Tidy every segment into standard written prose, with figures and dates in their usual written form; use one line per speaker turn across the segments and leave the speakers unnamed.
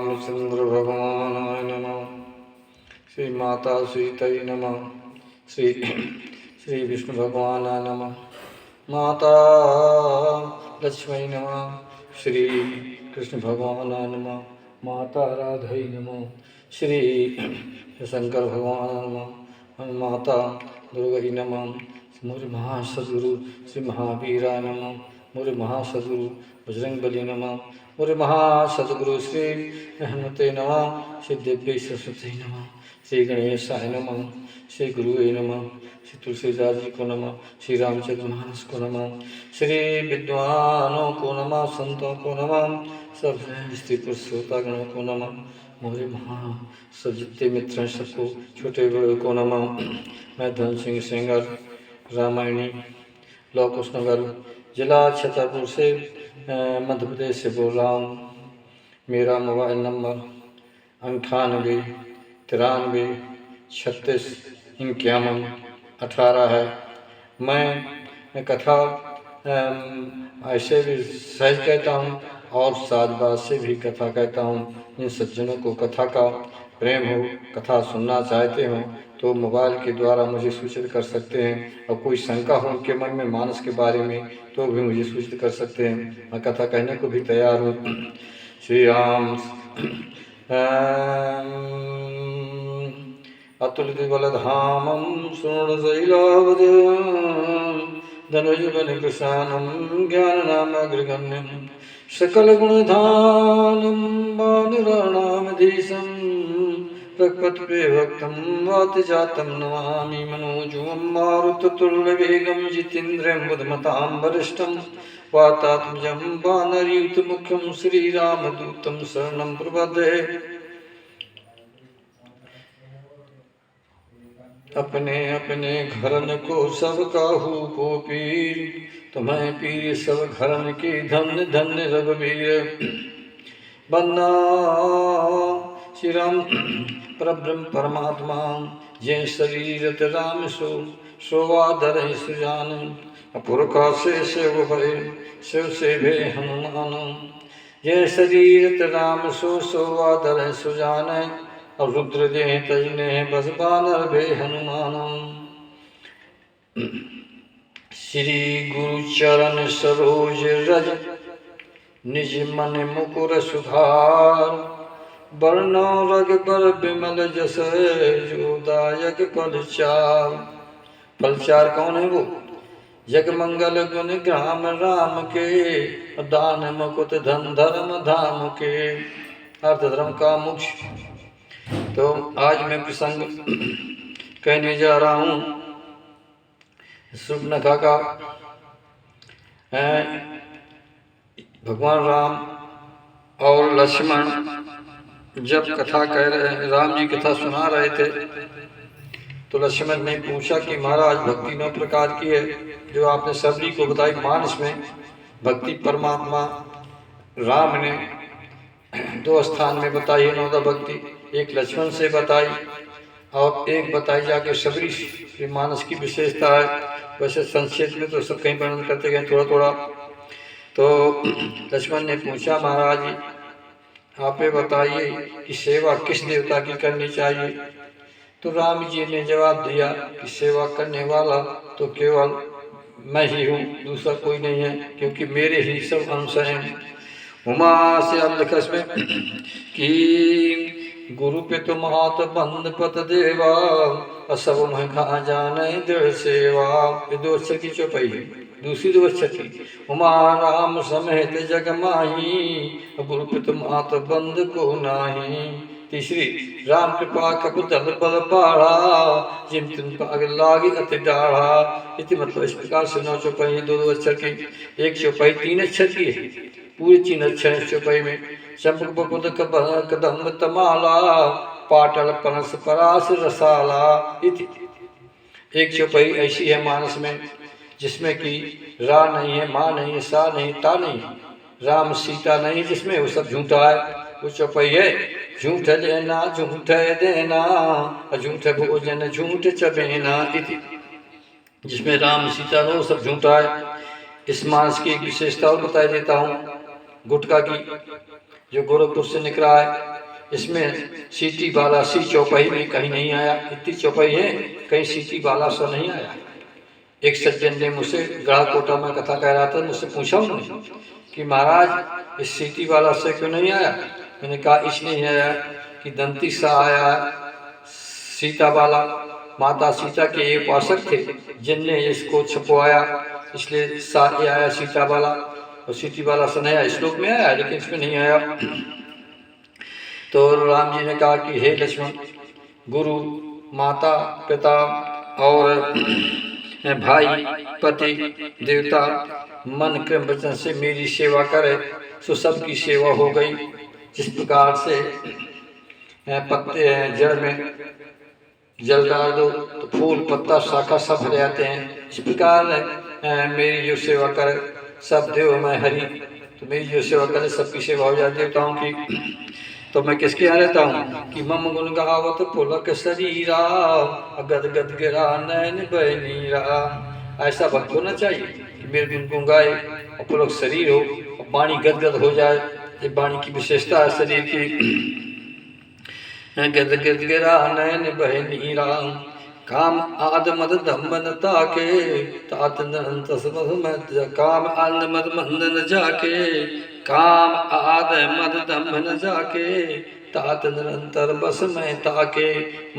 रामचंद्र भगवानाय नमः। श्री माता सीतये नमः। श्री श्री विष्णु भगवानाय नमः। माता लक्ष्मी नमः। श्री कृष्ण भगवानाय नमः। माता राधे नमः। श्री शंकर भगवान नमः। माता दुर्गा नमः। मुरु महासद्गुरु श्री महावीराय नमः। मुरु महासद्गुरु बजरंगबली नमः। मुरु महासद्गुरु श्री हनुमते नमः। श्री दिव्य सरस्वती नमः। श्री गणेशाय नमः। श्री गुरुवे नमः। श्री तुलसीदास जी को नमः। श्री रामचंद्र मानस को नमः। श्री विद्वानों को नमः। संतों को नमः। सब स्त्री पुरुष श्रोतागणों को नमः। मोरे महा सब जितने मित्र हैं सबको छोटे बड़े को नमः। मैं धन सिंह सेंगर रामायणी लौ कुशनगर जिला छतरपुर से मध्य प्रदेश से बोल रहा हूँ। मेरा मोबाइल नंबर 98 93 36 51 18 है। मैं कथा ऐसे भी सहज कहता हूँ और साजबाज से भी कथा कहता हूँ। इन सज्जनों को कथा का प्रेम हो, कथा सुनना चाहते हो तो मोबाइल के द्वारा मुझे सूचित कर सकते हैं। और कोई शंका हो उनके मन में मानस के बारे में तो भी मुझे सूचित कर सकते हैं। मैं कथा कहने को भी तैयार हूँ। श्री राम अतुलित बलधामं सुवर्णशैलावदेयं धनुजबन कृशानं ज्ञाननामग्रगण्यं सकलगुणधानं वानराणामधीशं रघुपतिप्रियभक्तं वातजातं नमामि। मनोजवं मारुततुल्यवेगं जितेन्द्रियं बुद्धिमतां वरिष्ठं वातात्मजं वानरयूथमुख्यं श्रीरामदूतं शरणं प्रपद्ये। अपने अपने घरन को सब काहू को पीर, तुम्हें पीर सब घरन की धन्य धन्य रघुवीर। बन्ना श्री राम परब्रह्म परमात्मा जय शरीरत राम सोवादर सुजान। पुरखा से शिव भय शिव से भे हनुमान। जय शरीरत राम सोवादर सुजान। और रुद्र दे तजने बस बानर भे हनुमान। श्री गुरु चरण सरोज रज निज मन मुकुर सुधार। वर्णो रघुबर विमल जस जो दायक फलचार। फलचार कौन है वो? जग मंगल गुण ग्राम राम के, दान मुकुट धन धर्म धाम के। अर्थ धर्म का मुख्य। तो आज मैं प्रसंग कहने जा रहा हूँ शूर्पणखा का। भगवान राम और लक्ष्मण जब कथा कह रहे, राम जी कथा सुना रहे थे तो लक्ष्मण ने पूछा कि महाराज भक्ति 9 प्रकार की है जो आपने सभी को बताई। मानस में भक्ति परमात्मा राम ने 2 स्थान में बताई है। 9 भक्ति एक लक्ष्मण से बताई और एक बताई जाके सबरी मानस की विशेषता है। वैसे संक्षेप में तो सब कहीं वर्णन करते गए थोड़ा थोड़ा। तो लक्ष्मण ने पूछा महाराज आप बताइए कि सेवा किस देवता की करनी चाहिए। तो राम जी ने जवाब दिया कि सेवा करने वाला तो केवल मैं ही हूँ, दूसरा कोई नहीं है, क्योंकि मेरे ही सब अंश हैं। उमा से अब लिखा इसमें कि गुरु पे तो महात बंद पत देवा, सब मैं खा जाने दृढ़ सेवा। ये 2 अक्षर की चौपाई है। दूसरी 2 अक्षर की उमा राम समेत जग माही, गुरु पे तो महात बंद को नाही। तीसरी राम कृपा कपुतल बल पाढ़ा, जिम तुम पाग लागी अति डाढ़ा। इति मतलब इस प्रकार से 9 चौपाई 2 अक्षर की। एक चौपाई 3 अक्षर की है, पूरे 3 अक्षर इस चौपाई में। चंपक बकुल कदम तमाला, पाटल पनस परास रसाला। इति एक चौपाई ऐसी है मानस में जिसमें कि रा नहीं है, माँ नहीं है, सा नहीं, ता नहीं, राम सीता नहीं, जिसमें वो सब झूठा है। वो चौपाई है झूठ लेना झूठ देना, झूठ भोजन झूठ चबेना। इति जिसमें राम सीता वो सब झूठा है। इस मानस की एक विशेषता और बता देता हूँ। गुटखा की जो गोरखपुर से निकला है, इसमें सीटी वाला सी चौपाई में कहीं नहीं आया। इतनी चौपाई है, कहीं सीटी वाला सा नहीं आया। एक सज्जन ने मुझसे गढ़ाकोटा में कथा कह रहा था, मुझसे पूछा उन्होंने कि महाराज इस सीटी वाला से क्यों नहीं आया। मैंने कहा इसलिए नहीं आया कि दंती सा आया, सीता वाला माता सीता के एक उपासक थे जिनने इसको छपवाया, इसलिए सा आया सीता वाला, और सीटी वाला सा नहीं आया। श्लोक में आया लेकिन इसमें नहीं आया। तो राम जी ने कहा कि हे लक्ष्मण, गुरु माता पिता और भाई पति देवता मन क्रम वचन से मेरी सेवा करे तो सबकी सेवा हो गई। जिस प्रकार से पत्ते जड़ में जल डाल दो तो फूल पत्ता शाखा सब हर जाते हैं, इस प्रकार मेरी जो सेवा करे सब देव मैं हरि, तो मेरी जो सेवा करे सबकी सेवा हो जाती है देवताओं की। तो मैं किसके यहाँ रहता हूँ कि मम गुण गावत पुलक शरीरा गद गद गिरा नैन बनीरा। ऐसा भक्त होना चाहिए कि मेरे गुण गुण गाए और पुलक शरीर हो और वाणी गद गद हो जाए। ये वाणी की विशेषता है शरीर की। गद गद गिरा नैन बनीरा काम आद मद दम्बन ताके तात काम आद मद मंदन जाके काम आद मद दम्भन जाके तात निरंतर बस मैं ताके।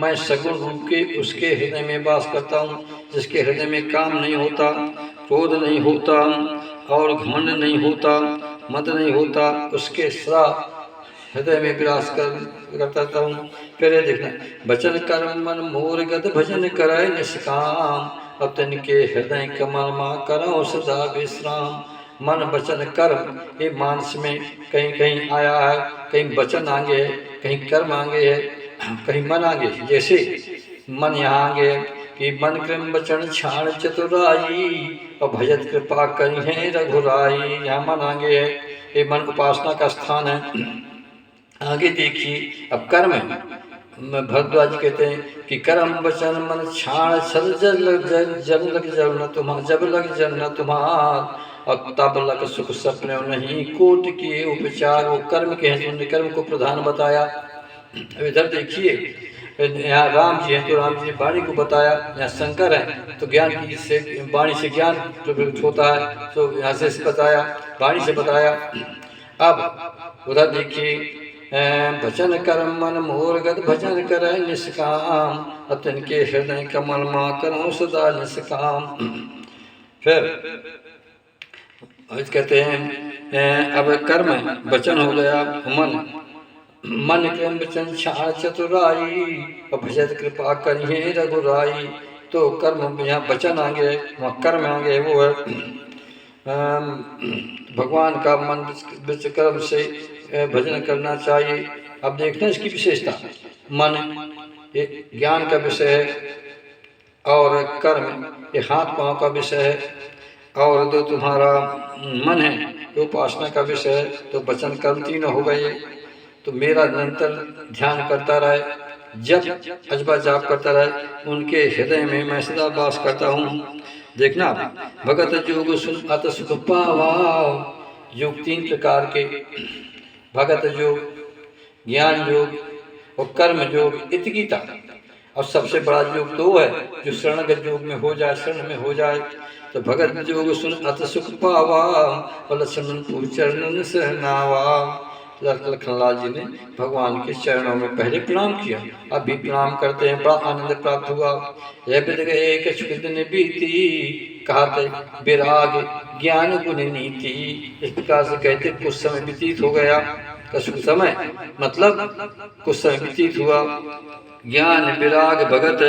मैं सगुण रूप के उसके हृदय में वास करता हूँ जिसके हृदय में काम नहीं होता, क्रोध नहीं होता और घमंड नहीं होता, मद नहीं होता, उसके सदा हृदय में विरास करता हूँ। फिर देखना वचन कर्म मन मोर गद भजन करे निष्काम अब तनिके हृदय कमल माँ करो सदा विश्राम। मन वचन कर्म ये मानस में कहीं कहीं आया है, कहीं वचन आगे है, कहीं कर्म आगे है, कहीं मन आगे है। जैसे मन यहाँ आगे है कि मन क्रम वचन छाण चतुराई और भजत कृपा करी है रघुराई, यहाँ मन आगे है, ये मन उपासना का स्थान है। आगे देखिए अब कर्म है। भरद्वाज कहते हैं कि कर्म वचन मन छाण छल जल जब लग जल न तुम्हार, जब लग जल न तुम्हार और तब लग सुख सपने नहीं कोट किए उपचार। वो कर्म के हैं, उन्होंने कर्म को प्रधान बताया। अब इधर देखिए यहाँ राम जी हैं तो राम जी ने वाणी को बताया, यहाँ शंकर है तो ज्ञान की से वाणी से ज्ञान प्रवृत्त होता है, तो यहाँ से बताया वाणी से बताया। अब उधर देखिए भजन कर्म मन मोर गद भजन करे निष्काम अतन के हृदय कमल माँ करो सदा निष्काम। फिर कहते हैं अब कर्म वचन हो गया, मन क्रम वचन छाण चतुराई और भजत कृपा करिए रघुराई। तो कर्म यहाँ वचन आ गए, वहाँ कर्म आ गए, वो है भगवान का मन विच कर्म से भजन करना चाहिए। अब देखना इसकी विशेषता, मन ये ज्ञान का विषय है और कर्म ये हाथ पांव का विषय है, और जो तुम्हारा मन है तो उपासना का विषय है। तो वचन कर्म तीनों हो गए। तो मेरा निरंतर ध्यान करता रहे, जब अजबा जाप करता रहे, उनके हृदय में मैं सदा वास करता हूँ। देखना भगत जोग सुन अत सुख पावा। योग तीन प्रकार के, भगत योग, ज्ञान योग और कर्म योग इति गीता। और सबसे बड़ा योग तो है जो शरणगत योग में हो जाए, शरण में हो जाए। तो भगत योग सुन अत सुख पावा और लक्ष्मण चरणन शरणावा। लखनलाल जी ने भगवान के चरणों में पहले प्रणाम किया, अब भी प्रणाम करते हैं, बड़ा आनंद प्राप्त हुआ। यह बिद गए कुछ दिन बीती कहते विराग ज्ञान गुण नीति। इस प्रकार से कहते कुछ समय व्यतीत हो गया, कुछ समय मतलब कुछ समय व्यतीत हुआ। ज्ञान विराग भगत,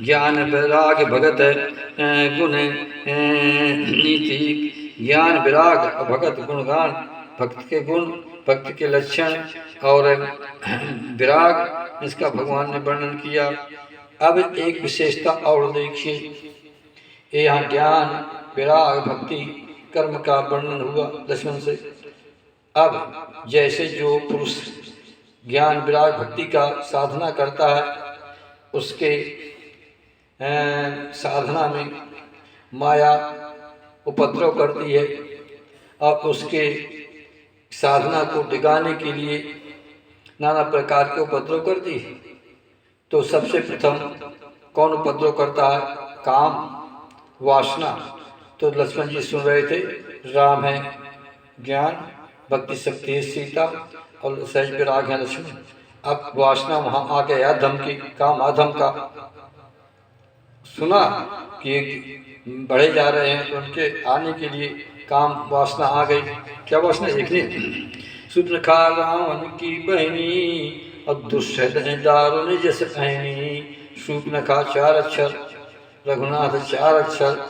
ज्ञान विराग भगत गुण नीति। ज्ञान विराग भगत गुणगान, भक्त के गुण, भक्त के लक्षण और विराग, इसका भगवान ने वर्णन किया। अब एक विशेषता और देखिए, यहाँ ज्ञान विराग भक्ति कर्म का वर्णन हुआ लक्ष्मण से। अब जैसे जो पुरुष ज्ञान विराग भक्ति का साधना करता है, उसके साधना में माया उपद्रव करती है और उसके साधना को डिगाने के लिए नाना प्रकार के उपद्रव कर दी। तो सबसे प्रथम कौन उपद्रव करता है? काम, वासना। तो लक्ष्मण जी सुन रहे थे, राम है ज्ञान, भक्ति शक्ति है सीता और सहज विराग है लक्ष्मण। अब वासना वहाँ आ गया, धमकी, काम अधम का सुना कि बढ़े जा रहे हैं, तो उनके आने के लिए काम वासना आ गई। क्या वासना देखने? सुपनखा रावण की बहनी और दुष्यंत दारुण जस पहनी। सुपनखा 4 अक्षर, रघुनाथ 4 अक्षर,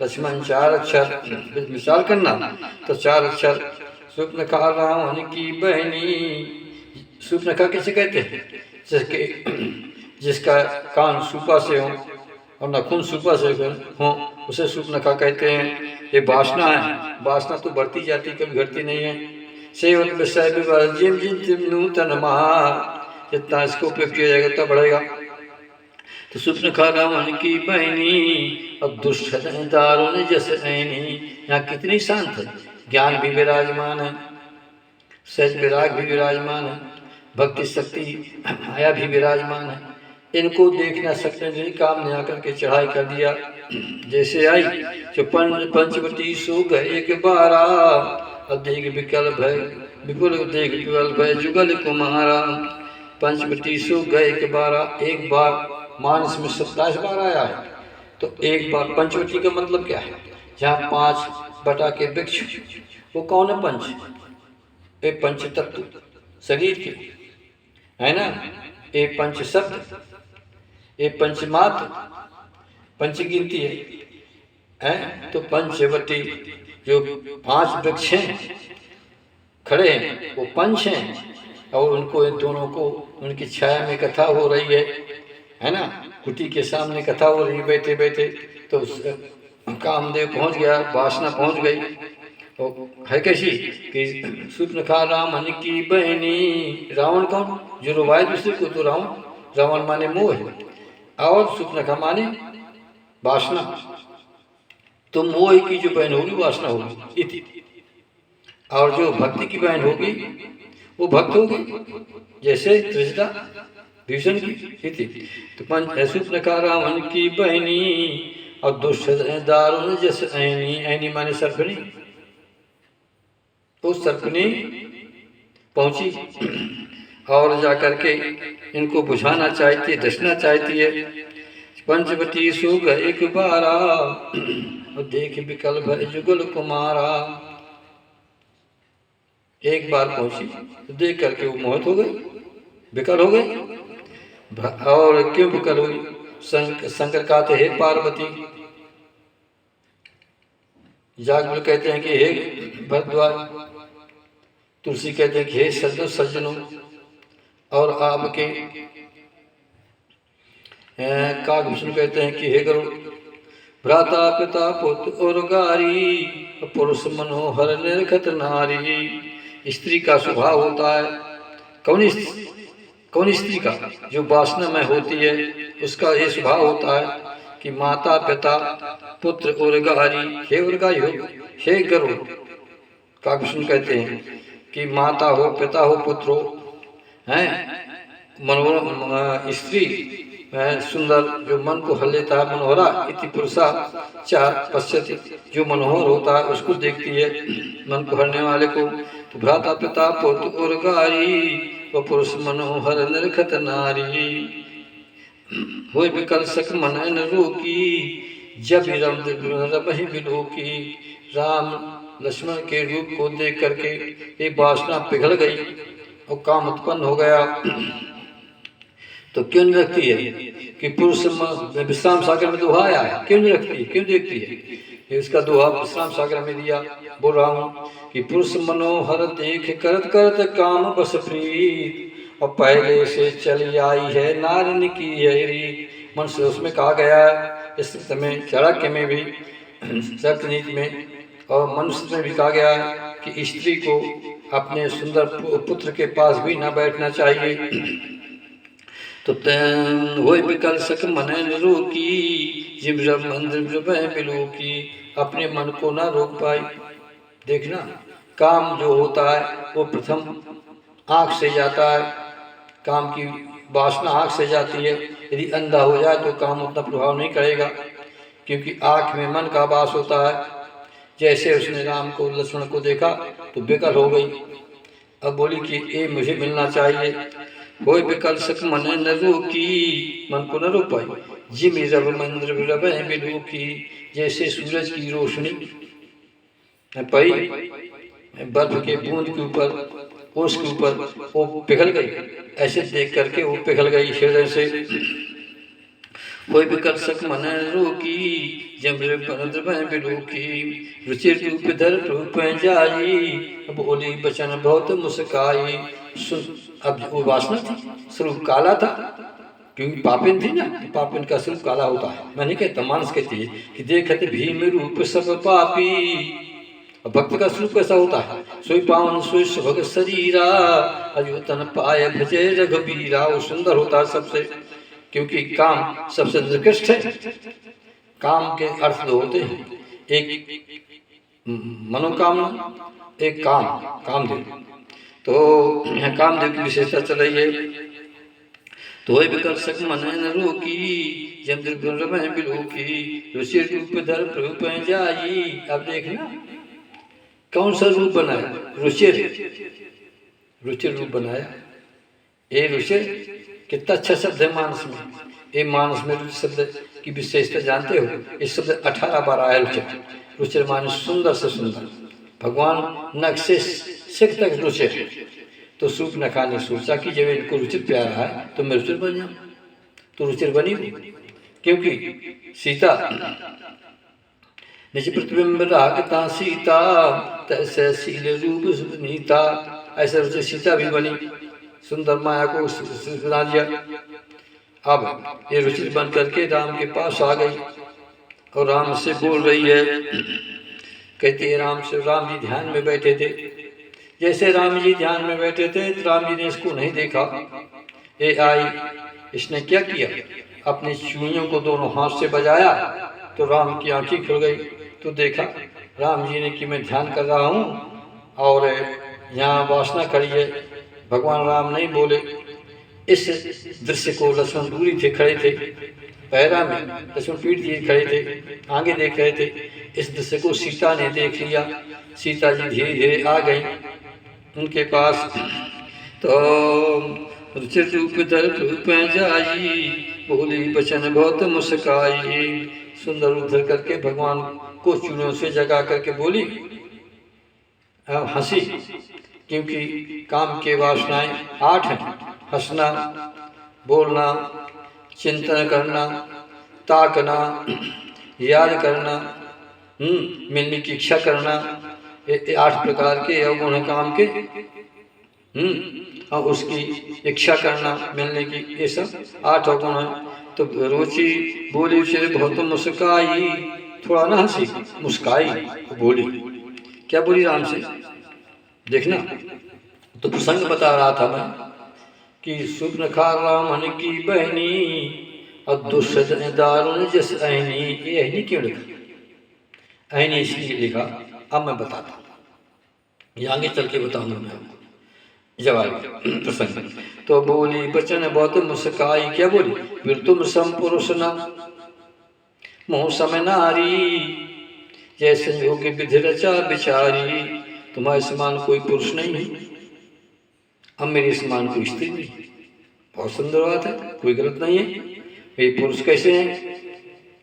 लक्ष्मण 4 अक्षर, विचार करना तो 4 अक्षर। सुपनखा रावण की बहनी। सुपनखा किसे कहते हैं? जिसका कान सूपा से हो और नखून सूपा से हो, उसे सुपनखा कहते हैं। ये वासना है, वासना तो बढ़ती जाती, कभी घटती नहीं है। सेवक विषय विवर्जिम जिन नूतन महा, जितना इसको उपयोग किया जाएगा उतना बढ़ेगा। तो सुपनखा रावण की बहनी और दुष्यंत दारुण जस ऐनी। यहाँ कितनी शांत है, ज्ञान भी विराजमान है, सहज विराग भी विराजमान है, भक्ति शक्ति माया भी विराजमान है। इनको देख न सकते नहीं, काम ने आकर के चढ़ाई कर दिया। जैसे आई जो पंचवटी सो गए एक बारा, और देख विकल भय विपुल, देख विकल भय जुगल कुमारा। पंचवटी सो गए एक बारा, एक बार मानस में 27 बार आया है, तो एक बार। पंचवटी का मतलब क्या है? जहाँ 5 बटा के वृक्ष, वो कौन है? पंच, ये पंच तत्व शरीर के है ना, ये पंच शब्द, ये पंचमात्र, पंच गिनती है। तो पंचवटी जो 5 वृक्ष हैं खड़े हैं, वो पंच हैं, और उनको इन दोनों को उनकी छाया में कथा हो रही है ना। कुटी के सामने कथा हो रही बैठे बैठे, तो कामदेव पहुंच गया, वासना पहुंच गई। तो है कैसी कि सुपनखा रावण की बहनी। रावण कौन? जो रुवाए दूसरे को, तो रावण माने मोह है, और सुपनखा माने वासना। तो मोह की जो बहन होगी वासना होगी, और जो भक्ति की बहन होगी वो भक्त होगी, जैसे त्रिजटा भीषण की। तो सुपनखा रावण की बहनी और दुष्यंत दारुण जस ऐनी। ऐनी माने सर्पनी। तो सर्पनी पहुंची और जाकर के इनको बुझाना चाहती है, डसना चाहती है। पंचवटी सो गए एक बारा, और देख विकल भय जुगल कुमारा। एक बार पहुंची तो देख करके वो मोहित हो गई, विकल हो गई। और क्यों विकल हुई? शंकर कहते हे पार्वती, जागवल कहते हैं कि हे भरद्वाज, तुलसी कहते हैं कि हे सज्जनों, और आपके कागभूषण कहते हैं कि हे गरुड़। भ्राता पिता पुत्र और गारी, पुरुष मनोहर निरखत नारी। स्त्री का स्वभाव होता है, कौन स्त्री का? जो वासना में होती है, उसका ये स्वभाव होता है कि माता पिता पुत्र और गारी। हे उर्गाई हो, हे गरुड़। कागभूषण कहते हैं कि माता हो, पिता हो, पुत्र हो, हैं मनोहर स्त्री सुंदर, जो मन को हल लेता है। मनोहरा इति पुरुषा चार पश्यति, जो मनोहर होता है उसको देखती है, मन को हरने वाले को। तो भ्राता पिता पुत्र और गारी, वो पुरुष मनोहर निरखत नारी। हो विकल सक मन न रोकी, जब रमहि बिलोकी। राम लक्ष्मण के रूप को देख करके ये वासना पिघल गई और काम उत्पन्न हो गया। तो क्यों नहीं रखती है कि पुरुष विश्राम सागर में दोहा आया है? क्यों नहीं रखती है, क्यों देखती है? इसका दोहा विश्राम सागर में दिया। बोल रहा हूँ कि पुरुष मनोहर देख करत करत काम बस प्रीत, और पहले से चली आई है नारन की रीत। मनुष्य उसमें कहा गया है, इस समय चाणक्य में भी, सप्तनीति में और मनुष्य में भी कहा गया है कि स्त्री को अपने सुंदर पुत्र के पास भी न बैठना चाहिए। तो हो विकल सक मन रोकी, जिम बिलोकी। अपने मन को ना रोक पाई। देखना, काम जो होता है वो प्रथम आँख से जाता है, काम की वासना आँख से जाती है। यदि अंधा हो जाए तो काम उतना प्रभाव नहीं करेगा, क्योंकि आँख में मन का वास होता है। जैसे उसने राम को लक्ष्मण को देखा तो बेकल हो गई। अब बोली कि ये मुझे मिलना चाहिए। कोई विकल सक मन न रोकी, मन को न रोक पाई। जिम रब मंद्र रब बिलूकी, जैसे सूरज की रोशनी पई बर्फ के बूंद के ऊपर, ओस के ऊपर वो पिघल गई। ऐसे देख करके वो पिघल गई हृदय से। कोई विकल सक मन रोकी, जमरे बिलूकी, रुचिर रूप धर रूप जाई, बोली बचन बहुत मुस्काई। सुन, अब वो वासना थी, स्वरूप काला था, क्योंकि पापिन थी ना, तो पापिन का स्वरूप काला होता है। मैंने कहता मानस कहती है कि देखते भीम रूप सब पापी। अब भक्त का स्वरूप कैसा होता है? सोई पावन सोई सुभग शरीरा, अजो तन पाय भजे रघुबीरा। वो सुंदर होता है सबसे, क्योंकि काम सबसे निकृष्ट है। काम के अर्थ दो होते हैं, एक मनोकामना, एक कामदेव। तो कामदेव की विशेषता चल रही है। तो विकल सक मन न रोकी, जब बिलोकी, ऋषि रूप धर रूप जाई। अब देखना कौन सा रूप बनाया? रुचिर रूप बनाया। ये रुचिर कितना अच्छा शब्द है मानस में। ये मानस में रुचि शब्द की विशेषता जानते हो? इस शब्द 18 बार आया रुचिर। रुचिर माने सुंदर से सुंदर। भगवान नख से सिख तक रुचिर। तो सूप नखा ने सोचा कि जब इनको रुचिर प्यारा है तो मैं रुचिर बन जाऊं। तो रुचिर बनी, क्योंकि सीता निज प्रतिबिंब रागता सीता, तैसे शील रूप सुनीता। ऐसे रुचि सीता भी बनी, सुंदर माया को बना दिया। अब ये रुचि बन करके राम के पास आ गई और राम से बोल रही है। कहती है राम से, राम जी ध्यान में बैठे थे। जैसे राम जी ध्यान में बैठे थे तो राम जी ने इसको नहीं देखा। ये आई, इसने क्या किया? अपनी चूड़ियों को दोनों हाथ से बजाया तो राम की आंखें खुल गई। तो देखा राम जी ने कि मैं ध्यान कर रहा हूँ और यहाँ वासना खड़ी है। भगवान राम नहीं बोले। इस दृश्य को लक्ष्मण दूरी थे, खड़े थे पैरा में, लक्ष्मण पीठ दिए खड़े थे, आगे देख रहे थे। इस दृश्य को सीता ने देख लिया। सीता जी धीरे धीरे आ गई उनके पास। तो रुचिर रूप धर रूप जाई, बोली बचन बहुत मुस्काई। सुंदर रूप धर करके भगवान को चूड़ियों से जगा करके बोली, हंसी, क्योंकि काम के वासनाएं 8 हैं। हंसना, बोलना, चिंतन करना, ताकना, याद करना, मिलने की इच्छा करना। ये 8 प्रकार के अवगुण हैं काम के। और उसकी इच्छा करना, मिलने की, ये सब 8 अवगुण हैं। तो रुचि बोली उसे बहुत मुस्काई, थोड़ा ना हंसी, मुस्काई, बोली। क्या बोली राम से? देखना, तो प्रसंग बता रहा था मैं कि सुनखा रामन की बहनी और दुष्ट दारुण जस अहनी। ये अहनी क्यों लिखा? अहनी इसलिए लिखा, अब मैं बताता हूँ, ये आगे चल के बताऊंगा मैं आपको जवाब प्रसंग। तो बोली बचन बहुत मुस्काई। क्या बोली? फिर तुम सम पुरुष न मोह सम नारी, जैसे योग्य विधि रचा बिचारी। तुम्हारे समान कोई पुरुष नहीं है, अब मेरे समान कोई स्त्री नहीं। बहुत सुंदर बात है, कोई गलत नहीं है। ये पुरुष कैसे हैं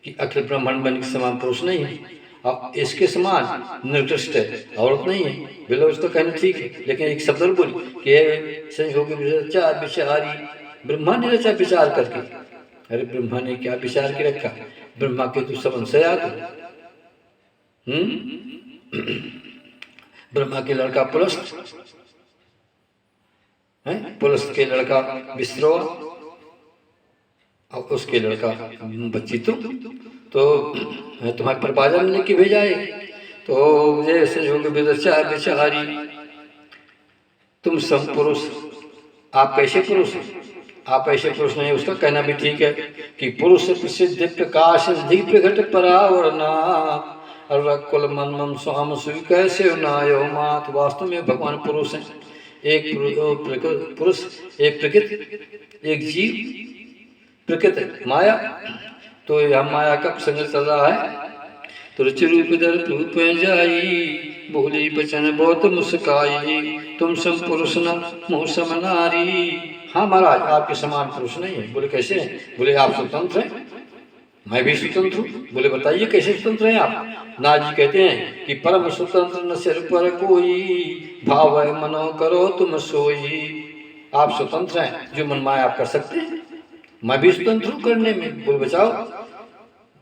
कि अखिल ब्रह्मांड बन के समान पुरुष नहीं है, अब इसके समान निर्दिष्ट है, औरत नहीं है। बिल्कुल उसको कहना ठीक है, लेकिन एक शब्द बोली कि संयोग रचा बिचारी। ब्रह्मा ने रचा विचार करके। अरे ब्रह्मा ने क्या विचार के रखा? ब्रह्मा के तो सब अंश आते। ब्रह्मा के लड़का पुलस्त है, पुलस्त के लड़का विश्रवा और उसके लड़का बच्ची तुम। तो तुम्हारे पर बाजा मिलने की भेजा है। तो जैसे योग विदर्शा बिचारी, तुम सम पुरुष, आप कैसे पुरुष? आप ऐसे पुरुष नहीं। उसका कहना भी ठीक है कि पुरुष प्रसिद्ध प्रकाश अधिक प्रकट परावरना, कुल मन मम स्वाम सुई कैसे नायो मात। वास्तव में भगवान पुरुष हैं, एक पुरुष, एक प्रकृति, एक जीव, प्रकृति माया। तो यह माया का प्रसंग चल रहा है। तो रुचि रूप दर रूप जाई, बोली बचन बहुत मुस्काई, तुम सम पुरुष न मुँह सम नारी। हाँ महाराज, आपके समान पुरुष नहीं है। बोले कैसे हैं? बोले आप स्वतंत्र हैं, मैं भी स्वतंत्र हूँ। बोले बताइए कैसे स्वतंत्र हैं आप? नाथ जी कहते हैं कि परम स्वतंत्र न सिर पर कोई, भाव मनो करो तुम सोई। आप स्वतंत्र हैं, जो मन माया आप कर सकते हैं। मैं भी स्वतंत्र हूँ करने में। बोले बचाओ,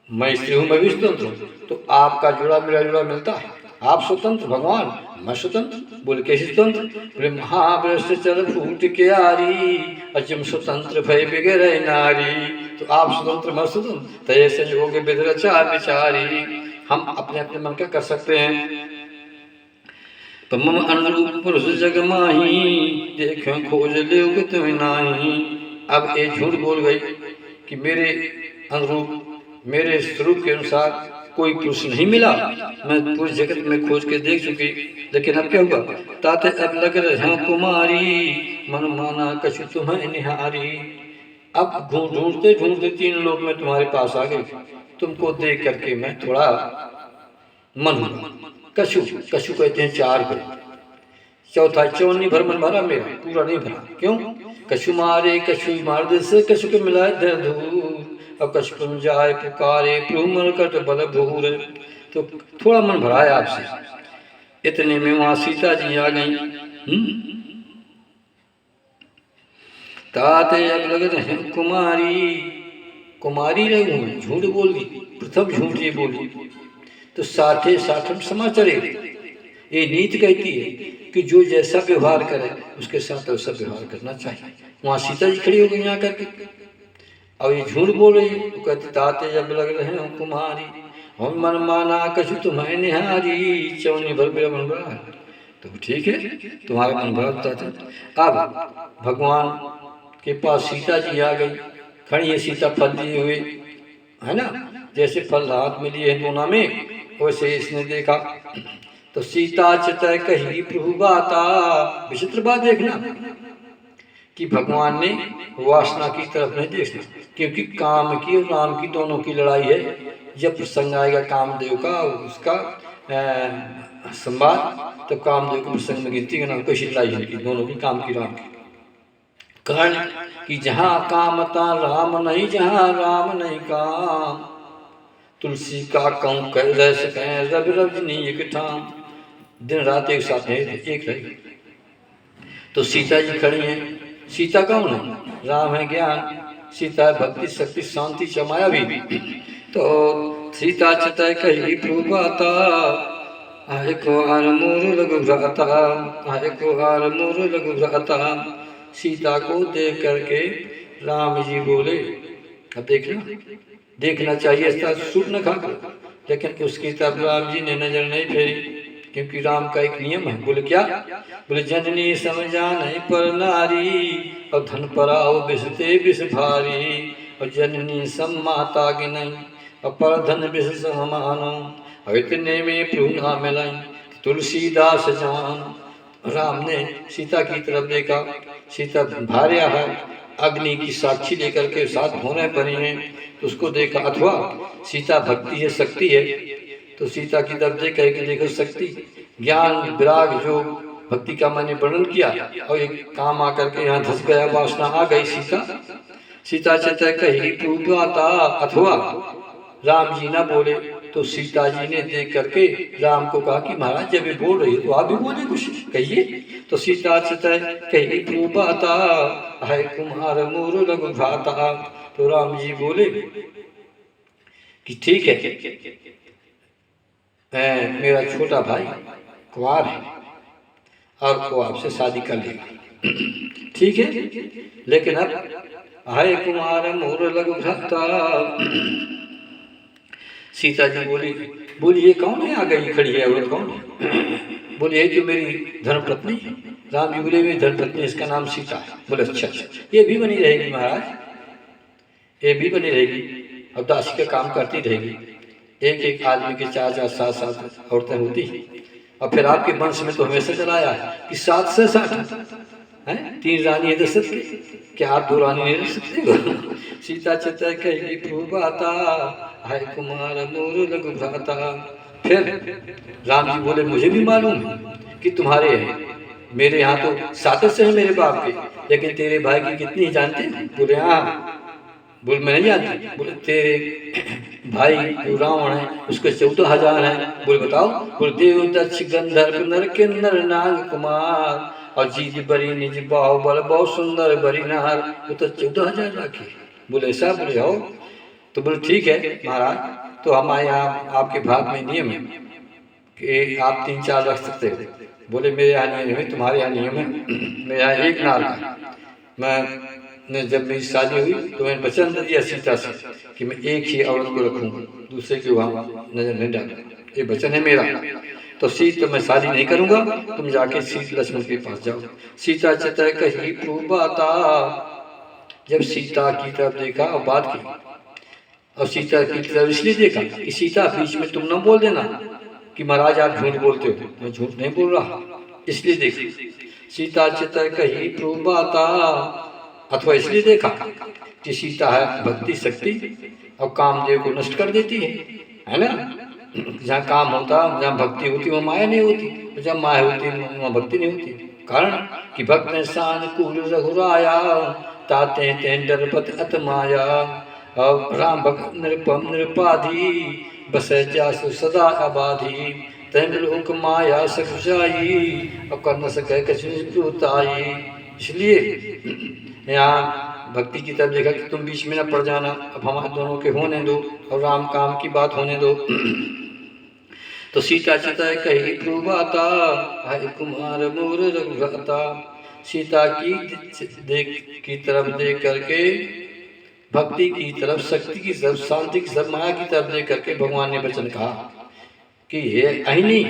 मैं स्त्री हूँ, मैं भी स्वतंत्र हूँ। तो आपका जुड़ा मेरा जुड़ा मिलता है। आप स्वतंत्र भगवान, मैं स्वतंत्र। बोले कैसे स्वतंत्र? बोले महावृष्ट चल फूट के आरी, अचम स्वतंत्र भय बिगड़े नारी। तो आप स्वतंत्र, मैं स्वतंत्र, तय संयोग विध रचा विचारी। हम अपने अपने मन का कर सकते हैं। तो मम अनुरूप पुरुष जग माही, देखो खोज ले तुम नाही। अब ये झूठ बोल गई कि मेरे अनुरूप, मेरे स्वरूप के अनुसार कोई पुरुष नहीं मिला। मैं पूरे जगत में खोज के देख चुकी, लेकिन अब क्या हुआ? ताते अब लग रहे कुमारी, मन माना कछु तुम्हें निहारी। अब ढूंढते ढूंढते 3 लोग में तुम्हारे पास आ गई। तुमको देख करके मैं थोड़ा मन हुआ। कछु, कछु कहते हैं 4 को। चौथा चौन नहीं भर मन भरा मेरा, पूरा नहीं भरा। क्यों? कछु मारे कछु मार दे से, कछु के मिलाए धूर, अब कछु तुम जाए पुकारे प्रमर कट बल भूर। तो थोड़ा मन भरा है आपसे। इतने में वहां सीता जी आ गई। ताते अब लग रहे कुमारी, कुमारी रहूं मैं, झूठ बोल दी, प्रथम झूठ ये बोली। तो साठे साठम समाचरे, ये नीति कहती है कि जो जैसा व्यवहार करे उसके साथ वैसा व्यवहार करना चाहिए। वहां सीता जी खड़ी हो गई यहाँ करके, अब ये झूठ बोल रही है। तो कहती ताते जब लग रहे हो कुमारी, हम मन माना कछु तुम्हें निहारी, चौनी भर मेरा मन भरा। तो ठीक है, तुम्हारा मन भरा था। अब भगवान के पास सीता जी आ गई, खड़ी है सीता फल लिए हुए, है ना, जैसे फल हाथ में लिए दोनों में, वैसे इसने देखा। तो सीता चितय कही प्रभु बाता। विचित्र बात देखना कि भगवान ने वासना की तरफ नहीं देखना, क्योंकि काम की और राम की दोनों की लड़ाई है। जब प्रसंग आएगा कामदेव का, उसका संवाद, तो कामदेव के प्रसंग में गिनती करना कैसी लड़ाई है कि दोनों की, काम की राम की। कारण कि जहाँ कामता राम नहीं, जहाँ राम नहीं काम, तुलसी का कौं कह रह सके रब रजनी एक ठाम। दिन रात एक साथ नहीं थे, एक रहे। तो सीता जी खड़ी हैं। सीता कौन है? राम है ज्ञान, सीता है भक्ति शक्ति शांति चमाया भी। तो सीता चितय कही प्रूबाता, आए को हार मोर लघु भ्राता, आए को हार मोर लघु भ्राता। सीता को देख करके राम जी बोले, अब देखना, देखना चाहिए ऐसा सूट न खाकर, लेकिन उसकी तरफ राम जी ने नजर नहीं फेरी, क्योंकि राम का एक नियम है। बोले क्या? बोले जननी समझा नहीं पर नारी, और धन पर आओ बिसते बिस भारी, और जननी सम माता की नहीं, और पर धन बिस समानो, और इतने में प्रूना मिलाई तुलसीदास जान। राम ने सीता की तरफ देखा, सीता भार्या है, अग्नि की साक्षी लेकर के साथ होने पड़ी हैं, तो उसको देखा। अथवा सीता भक्ति है, शक्ति है, तो सीता की तरफ देख करके देखो शक्ति ज्ञान विराग जो भक्ति का मैंने वर्णन किया, और एक काम आकर के यहाँ धस गया, वासना आ गई। सीता चितय कही प्रूबाता। अथवा राम जी ना बोले तो सीता जी ने देख करके राम को कहा कि महाराज जब ये बोल रही है तो आप भी बोले कुछ कहिए। तो सीता चितय कही प्रूबाता, है कुमार मोर लघु भ्राता। तो राम जी बोले कि ठीक है, मेरा छोटा भाई कुंवार है और वो आपसे शादी कर लेगा, ठीक है, लेकिन अब हाय कुमार मोर लघु भ्राता। सीता जी बोली ये कौन है? आ गई खड़ी है, औरत कौन है? बोले ये तो मेरी धर्मपत्नी है। राम जी बोले मेरी धर्मपत्नी, इसका नाम सीता है। बोले अच्छा, ये भी बनी रहेगी महाराज, ये भी बनी रहेगी, अब दासी का काम करती रहेगी। एक एक आदमी के 4-4 7-7 औरतें होती, और फिर आपके वंश में तो हमेशा चला आया कि 7 से 60 है, 3 रानी है दशरथ की, क्या आप 2 रानी नहीं रख सकते हो? सीता चिता कही प्रभाता, हाय कुमार मोर लघु भ्राता। फिर राम जी बोले मुझे भी मालूम है कि तुम्हारे हैं, मेरे यहाँ तो 7 से है मेरे बाप के, लेकिन तेरे भाई की कितनी जानते? बोले हाँ। बोले मैं नहीं जानती। बोले तेरे भाई जो रावण है उसके 14,000 हैं। बोले बताओ। बोले देव दक्ष गंधर्व नर किन्नर नाग कुमार और जीत बरी निज बाहुबल बहुत सुंदर बरी नार, वो तो 14,000 राखी। बोले ऐसा? बोले हो। तो बोले ठीक है महाराज, तो हमारे यहाँ आपके भाग में नियम है कि आप 3-4 रख सकते हो। बोले मेरे यहाँ नियम है, तुम्हारे यहाँ नियम है? मेरे यहाँ एक नार का। मैंने जब मेरी शादी हुई तो मैंने वचन दिया सीता से कि मैं एक ही औरत को रखूँगा, दूसरे की वहाँ नजर नहीं डालूंगा, ये वचन है मेरा। तो सीता मैं शादी नहीं करूँगा, तुम जाके सीता लक्ष्मण के पास जाओ। सीता चिता कही प्रभाता। जब सीता की तरफ देखा और बात की, और सीता की तरफ इसलिए देखा कि सीता बीच में तुम न बोल देना कि महाराज आप झूठ बोलते हो। मैं झूठ नहीं बोल रहा, इसलिए देखी। सीता चिता कही प्रभाता, अथवा इसलिए देखा कि सीता है भक्ति शक्ति और कामदेव को नष्ट कर देती है ना। जहाँ काम होता, जहाँ भक्ति होती वहाँ माया नहीं होती, जहाँ माया होती वहाँ भक्ति नहीं होती। कारण कि भक्त शान कुल रघुराया, ताते तेंडरपत अत माया। और राम भक्त नृपम नृपाधि, बस जासु सदा अबाधी। तैमलोक माया सकुचाई, और कर न सके कछुताई। इसलिए यहाँ भक्ति की तरफ देखा कि तुम बीच में न पड़ जाना, अब हमारे दोनों के होने दो और राम काम की बात होने दो। तो सीता चिता कही प्रभाता, हाय कुमार मोर रघुभ्राता। सीता की तरफ देख करके, भक्ति की तरफ, शक्ति की तरफ, शांति की तरफ, माया की तरफ देख करके भगवान ने वचन कहा कि हे अहिनी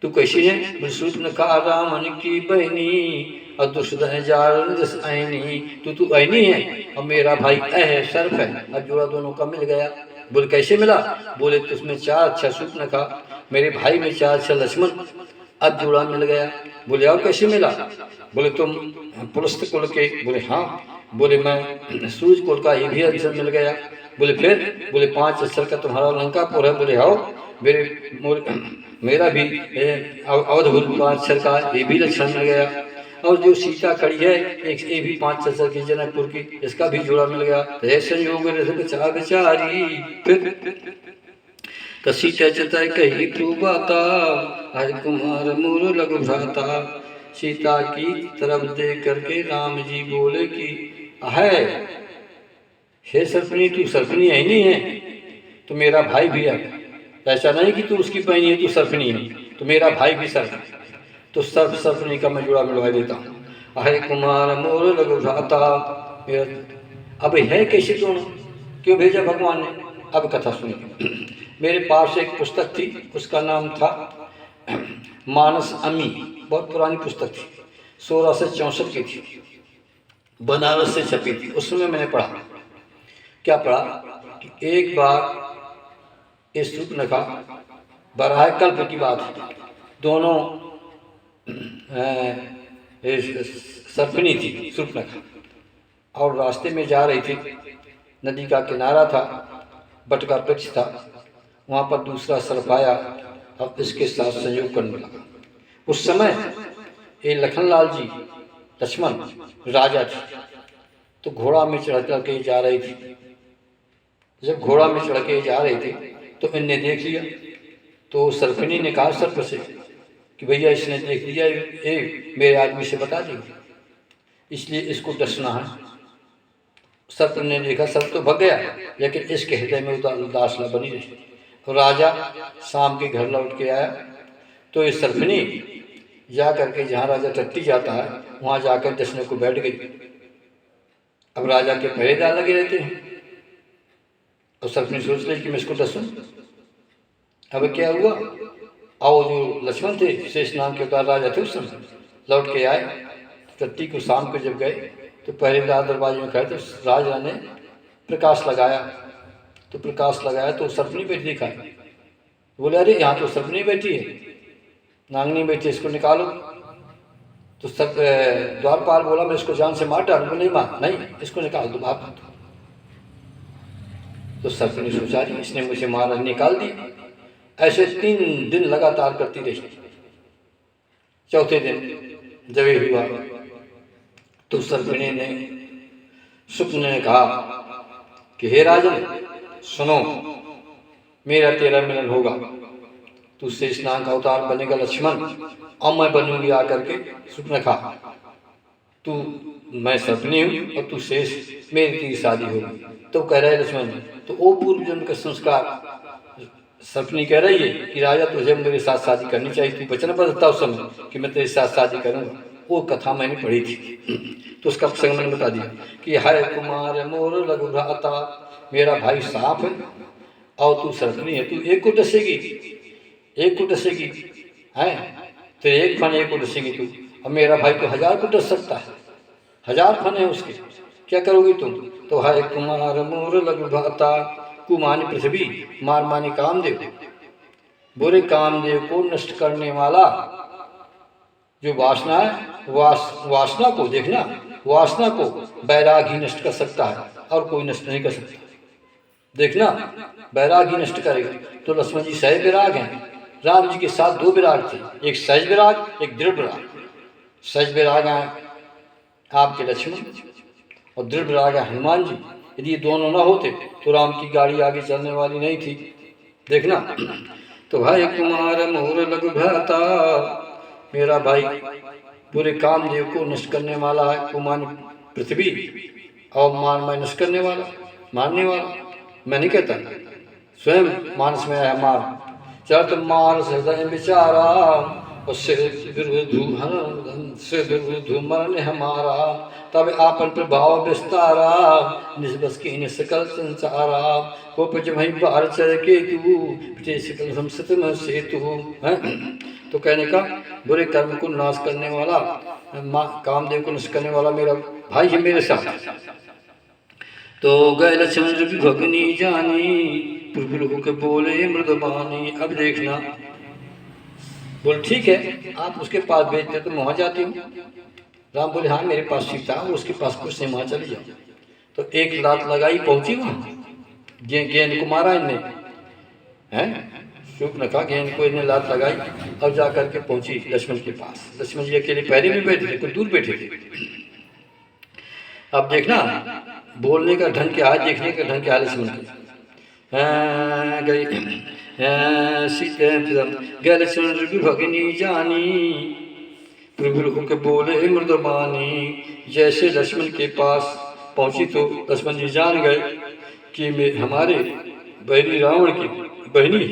तू कैसी है? शूर्पणखा रामन की बहनी और दुष्टन जार जस अहिनी। तू अहिनी है और मेरा भाई है सर्प है। अब जोड़ा दोनों का मिल गया। बोले कैसे मिला? बोले तुझमें 4 अच्छा शूर्पणखा, मेरे भाई में 4 अच्छा लक्ष्मण, अब जोड़ा मिल गया। बोले और कैसे मिला? बोले तुम पुलस्त कुल के? बोले हाँ। बोले मैं सूर्य कुल का, ये भी अक्षर मिल गया। बोले फिर? बोले 5 अक्षर का तुम्हारा लंकापुर है। बोले आओ। मेरा भी अवधभूत 5 अक्षर का ये भी लक्षण मिल गया। और जो सीता खड़ी है एक ये भी 5 अक्षर की जनकपुर की, इसका भी जोड़ा मिल गया। संयोग विचारी। फिर तो सीता चिता कही प्रभाता, हाय कुमार मोर लघु भ्राता। सीता की तरफ देख करके राम जी बोले कि है हे सर्पनी, तू सर्पनी है नहीं है तो मेरा भाई भी है। ऐसा नहीं कि तू उसकी बहनी है तू सर्पनी है, तो मेरा भाई भी सर्प है। तो सर्प सर्पनी का मैं जोड़ा मिलवा देता हूँ। हाय कुमार मोर लघु भ्राता। अब है कैसे दोनों, क्यों भेजा भगवान ने? अब कथा सुनिए। मेरे पास एक पुस्तक थी, उसका नाम था मानस अमी, बहुत पुरानी पुस्तक थी, 1664 की थी, बनारस से छपी थी। उसमें मैंने पढ़ा, क्या पढ़ा कि एक बार इस शूर्पणखा, बराह कल्प की बात है, दोनों सर्पिणी थी शूर्पणखा, और रास्ते में जा रही थी। नदी का किनारा था, बट का वृक्ष था, वहाँ पर दूसरा सर्प आया और इसके साथ संयोग करने लगा। उस समय ये लखनलाल जी लक्ष्मण राजा थे, तो घोड़ा में चढ़ कर के जा रही थी। जब घोड़ा में चढ़ के जा रहे थे तो इनने देख लिया। तो सर्पिणी ने कहा सर्प से कि भैया इसने देख लिया, ये मेरे आदमी से बता देंगे, इसलिए इसको डसना है। सर्प ने देखा, सर्प तो भग गया, लेकिन इसके हृदय में उदासना बनी रही। तो राजा शाम के घर लौट के आया, तो ये सर्पिणी जा करके जहाँ राजा टट्टी जाता है वहाँ जाकर डसने को बैठ गई। अब राजा के पहरेदार लगे रहते हैं, और सर्पिणी सोच रही कि मैं इसको डसूं। अब क्या हुआ, और जो लक्ष्मण थे, शेष नाम के उतार राजा थे, उस समय लौट के आए। टट्टी को शाम को जब गए तो पहरेदार दरवाजे में खड़े थे। राजा ने प्रकाश लगाया, तो प्रकाश लगाया तो सर्पिणी बैठी दिखाई। बोले अरे यहाँ तो सर्पिणी बैठी है। नांगनी बैठी, इसको निकालो। तो सब द्वारपाल बोला मैं इसको जान से मार डालूंगा। नहीं मार, नहीं इसको निकाल दो बाहर कर दो। तो सर्प ने सोचा इसने मुझे मार निकाल दी। ऐसे 3 दिन लगातार करती रही। चौथे दिन जब ये हुआ तो सर्पिणी ने शुक्र ने कहा कि हे राजन सुनो, मेरा तेरा मिलन होगा, तुझसे स्नान का अवतार बनेगा लक्ष्मण, और मैं बनूंगी आकर के सुपनखा। तू मैं सर्पिणी हूँ और तू शेष, मेरी तेरी शादी होगी। तो कह रहे लक्ष्मण जी, तो वो पूर्व जन्म का संस्कार सर्पिणी कह रही है कि राजा तुझे मेरे साथ शादी करनी चाहिए, तू वचन बदलता उस समय कि मैं तेरे साथ शादी करूँगा। वो कथा मैंने पढ़ी थी, तो उसका प्रसंग मैंने बता दिया कि हाय कुमार मोर लघु भ्राता, मेरा भाई सांप है और तू सर्पिणी है, तू एक को डसेगी, एक को डसेगी है, तो एक फन एक को डसेगी तू, और मेरा भाई तो 1000 को डस सकता है, 1000 फन है उसके, क्या करोगी तुम? तो हाय कुमार मोर लघु भ्राता, कुमानी पृथ्वी, मार मानी कामदेव, बुरे कामदेव को नष्ट करने वाला जो वासना है, वासना को देखना, वासना को बैराग ही नष्ट कर सकता है और कोई नष्ट नहीं कर सकता। देखना बैराग ही नष्ट करेगा। तो लक्ष्मण जी सहज विराग हैं। राम जी के साथ 2 विराग थे, एक सहज विराग, एक दृढ़ विराग। सहज विराग हैं आपके लक्ष्मण और दृढ़ विराग है हनुमान जी। यदि ये दोनों ना होते तो राम की गाड़ी आगे चलने वाली नहीं थी। देखना तो भाई कुमार मोर लघु भ्राता, मेरा भाई पूरे कामदेव को नष्ट करने वाला है, कुमान पृथ्वी और मान नष्ट करने वाला, मारने वाला। मैं नहीं कहता, स्वयं मानस में है मार। चट मार हृदय विचारा और मरण हमारा, तब आपन प्रभाव विस्तारा, निष्बस की सकल संसारा, को पच भई बार चर के तू सकल संसत में सेतु है। तो कहने का बुरे कर्म को नाश करने वाला, कामदेव को नष्ट करने वाला मेरा भाई है मेरे साथ। तो गए लक्ष्मण भगनी जानी, प्रभु होकर बोले मृदबानी। अब देखना, बोल ठीक है आप उसके पास भेजते तो मैं वहाँ जाती हूँ। राम बोले हाँ मेरे पास सीता, उसके पास कुछ नहीं, वहाँ चली जाओ। तो एक लात लगाई, पहुँची वहाँ, गेंद को मारा इनने, हैं शूर्पणखा गेंद को इन्हें लात लगाई और जा करके पहुंची लक्ष्मण के पास। लक्ष्मण जी अकेले पैरे में बैठे थे, कुछ दूर बैठे थे। अब देखना बोलने का ढंग क्या है, देखने का ढंग क्या है लक्ष्मण के। गई गए लक्ष्मण भगनी जानी, प्रभु के बोले मृदबानी। जैसे लक्ष्मण के पास पहुंची तो लक्ष्मण जी जान गए कि हमारे बहनी रावण की बहनी।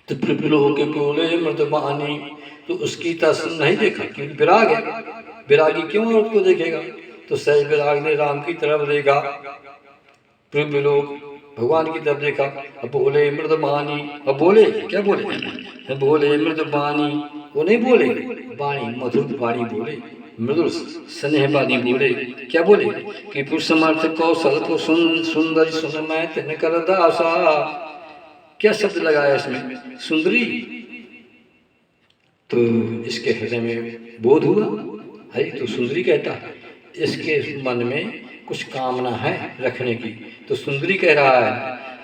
तो प्रभु के बोले मृदबानी, तो उसकी दर्शन नहीं देखा क्योंकि विराग है, विरागी क्यों औरत को देखेगा। तो सहज विराग ने राम की तरफ देखा, प्रभु लोग भगवान की तरफ देखा, अब बोले मृदबानी। अब बोले क्या बोले, बोले मृदबानी, वो नहीं बोले वाणी, मधुर वाणी बोले, मृदुल स्नेह वाणी बोले। क्या बोले कि पुरुष समर्थ कौशल को सुंदर सुन मैं तेन कर दासा। क्या शब्द लगाया इसमें, सुंदरी। तो इसके हृदय में बोध हुआ, अरे तो सुंदरी कहता है, इसके मन में कुछ कामना है रखने की। तो सुंदरी कह रहा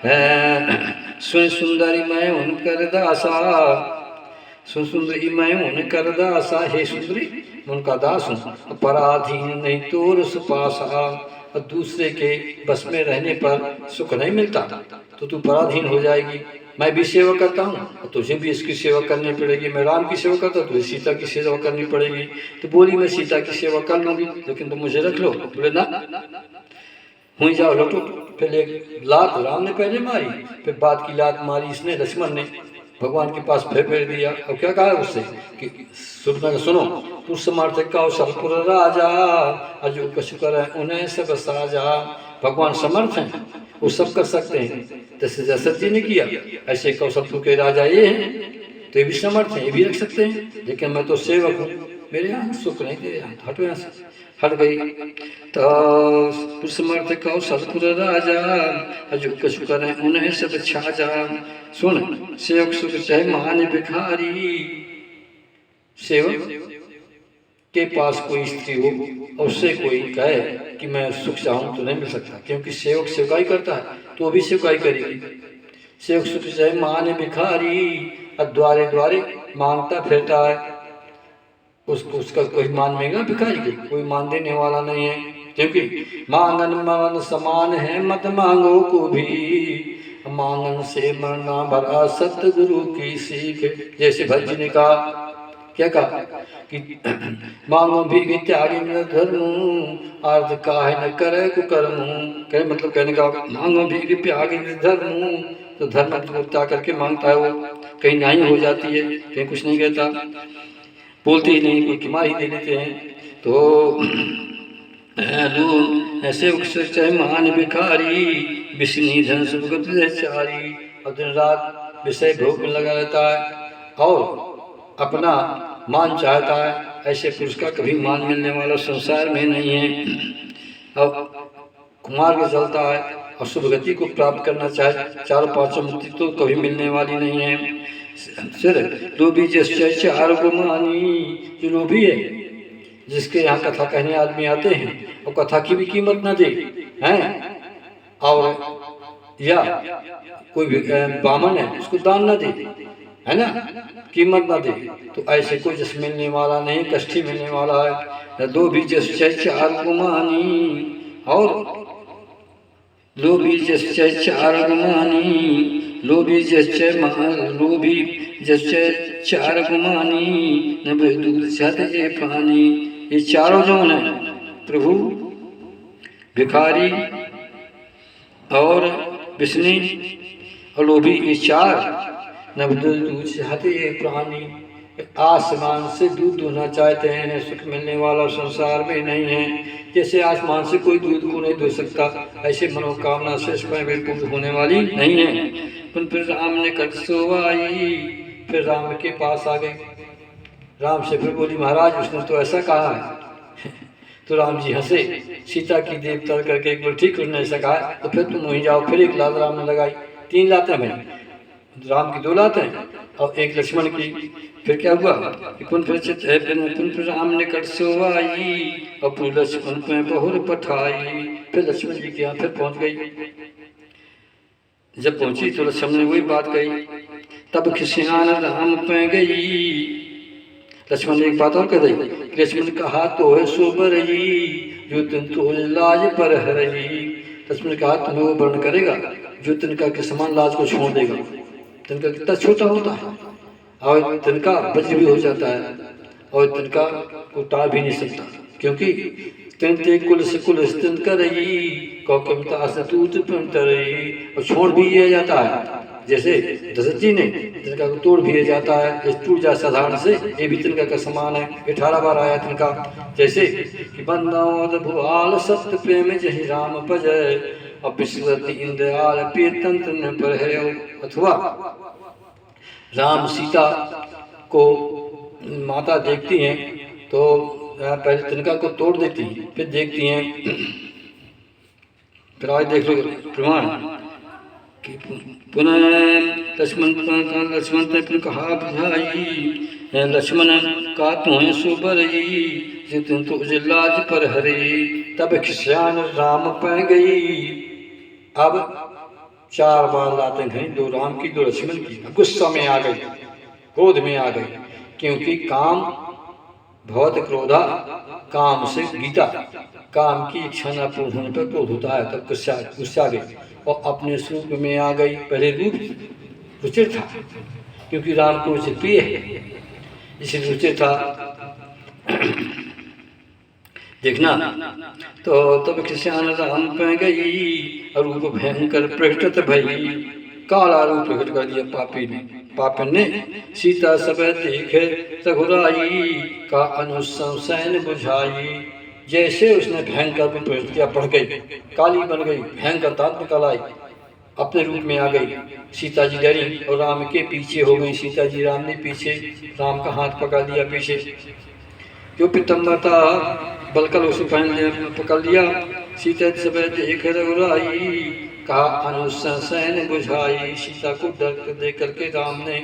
है सुन सुंदरी मैं उनकर दासा, सुन सुंदरी मैं उनकर दासा। हे सुंदरी मैं उनका दास हूँ, पराधीन नहीं तो रस पासा। और दूसरे के बस में रहने पर सुख नहीं मिलता, तो तू पराधीन हो जाएगी। मैं भी सेवा करता हूँ और तुझे भी इसकी सेवा करनी पड़ेगी। मैं राम की सेवा करता हूँ, तुझे सीता की सेवा करनी पड़ेगी। तो बोली मैं सीता की सेवा कर लूँगी, लेकिन तुम मुझे रख लो। बोले ना, हुई जाओ लौटो। फिर एक लात राम ने पहले मारी, फिर बाद की लात मारी इसने, लक्ष्मण ने भगवान के पास फेर दिया। और क्या कहा उससे कि सुनो, तू समर्थ कौशलपुर राजा, अजो कछु कर उन्हें सब साजा। भगवान समर्थ हैं, वो सब कर सकते हैं। जैसे दशरथ जी ने किया, ऐसे कौशलपुर के राजा ये हैं, तो ये भी समर्थ हैं, ये भी रख सकते हैं। लेकिन मैं तो सेवक हूँ, मेरे यहाँ सुख नहीं, तेरे यहाँ हटो, यहाँ से हट गई। तो समर्थ कौशलपुर राजा, अजो कछु कर उन्हें सब छाजा। सुन सेवक सुख चाहे मान भिखारी, सेवक के पास कोई स्त्री हो और उससे कोई कहे कि मैं सुख चाहूँ तो नहीं मिल सकता, क्योंकि सेवक सेवकाई करता है तो वो भी सेवकाई करेगी। सेवक सुख चाहे मान भिखारी, द्वारे द्वारे मांगता फिरता है, उसका कोई मान देगा भिखारी को? कोई मान देने वाला नहीं है, क्योंकि मांगन मरण समान है, मत मांगो को भी, मांगन से मरना भरा सतगुरु की सीख। जैसे भट्ट जी ने कहा, क्या कहा कि मांगो भी त्यागी न धर्म, अर्थ काहे न करे कुकर्म। कहे मतलब कहने का मांगो भी त्यागी न धर्म, तो धर्म को त्याग करके मांगता है वो, कहीं नहीं हो जाती है, कहीं कुछ नहीं कहता, बोलते ही नहीं, कोई किमा ही दे देते हैं। तो ऐसे चाहे मान भिखारी, विष्णु धन सुगत चारी, और दिन रात विषय भोग में लगा रहता है और अपना मान चाहता है, ऐसे पुरुष का कभी मान मिलने वाला संसार में नहीं है। अब कुमार के चलता है और शुभ गति को प्राप्त करना चाहे, चारों पांचों मुक्ति तो कभी मिलने वाली नहीं है। सिर लोभी जैसे चार गुमानी, जो लोभी है, जिसके यहाँ कथा कहने आदमी आते हैं और कथा की भी कीमत न दे हैं, और या कोई ब्राह्मण है उसको दान न दे, है ना, कीमत न दे, तो ऐसे कोई जस मिलने वाला नहीं, कष्टी मिलने वाला है। लोभी जैसे चार गुमानी, और लोभी जैसे चार गुमानी, लोभी जैसे लोभी जैसे चार गुमानी, न दूध चाहते पानी। ये चारों जो है प्रभु, भिखारी और विष्णु और लोभी, ये चार न दूध चाहते प्राणी, आसमान से दूध दूहना चाहते हैं, सुख मिलने वाला संसार में नहीं है। जैसे आसमान से कोई दूध को नहीं दो सकता, ऐसे मनोकामना से स्वयं पूर्ण होने वाली नहीं है। फिर राम ने कट सोवाई, फिर राम के पास आ गए। राम से फिर बोली, महाराज उसने तो ऐसा कहा है। तो राम जी हंसे, सीता की देवता करके एक बार ठीक उसने ऐसा कहा, तो फिर तुम वहीं जाओ। फिर एक लात राम ने लगाई, 3 लातें में राम की 2 लातें और एक लक्ष्मण की। फिर क्या हुआ कि पुन फिर राम ने कट सोवाई, और फिर लक्ष्मण पे बहुर पठाई। फिर लक्ष्मण जी के यहाँ फिर पहुंच गई। जब पहुंची तो लक्ष्मण ने वही बात कही, तब खिसियान राम पे गई। लक्ष्मण ने एक बात और कह दी, लक्ष्मण कहा तो है सोबर जी, जो तुम तो लाज पर हरजी। लक्ष्मण कहा तुम्हें वो वर्ण करेगा जो तिनका के समान लाज को छोड़ देगा। तिनका कितना छोटा होता है, और तिनका वज्र भी हो जाता है, और तिनका को टाल भी नहीं सकता, क्योंकि तिनते कुल से कुल स्थित करई, कौकमता से तूत तरई, और छोड़ भी दिया जाता है। जैसे दशरथ जी ने तिनका को तोड़ भी जाता है, टूट जाए साधारण से, ये भी तिनका का समान है। 18 बार आया तिनका। जैसे कि बंदाओ भुआल सत्य प्रेम जहि राम भजय, और विश्वति इंद्रयाल प्रियतंत्र न पर है। अथवा राम सीता को माता देखती हैं तो पहले तिनका को तोड़ देती हैं, फिर देखती हैं। फिर आज देख लो प्रमाण कि पुनः लक्ष्मण ने फिर कहा बुझाई, लक्ष्मण का तुम्हें सुबरई, जितन तो लाज पर हरी। तब खिसियान राम पै गई। अब 4 बार लाते गई, 2 राम की 2 लक्ष्मण की। गुस्सा में आ गई, क्रोध में आ गई, क्योंकि काम बहुत क्रोधा, काम से गीता, काम की इच्छा न पूर्ण होने पर क्रोध होता है। तब गुस्सा गई और अपने स्वरूप में आ गई। पहले रूप रुचिर था, क्योंकि राम को उसे प्रिय है, इसलिए रुचिर था। देखना तो तब खिसियान राम पे गई, और रूप भयंकर प्रकट भई, काला रूप प्रकट कर दिया पापी ने। पापन ने सीता सब देखे रघुराई, का अनुसंशयन बुझाई। जैसे उसने भयंकर रूप प्रकट किया, बढ़ गई, काली बन गई, भयंकर दांत निकल आई, अपने रूप में आ गई। सीता जी डरी और राम के पीछे हो गई। सीता जी राम ने पीछे, राम का हाथ पकड़ लिया पीछे, जो पितम्बर था बलकल उसे पकड़ लिया। सीता सब देख रघुराई, कहा अनुसंशयन बुझाई। सीता को डर देख करके राम ने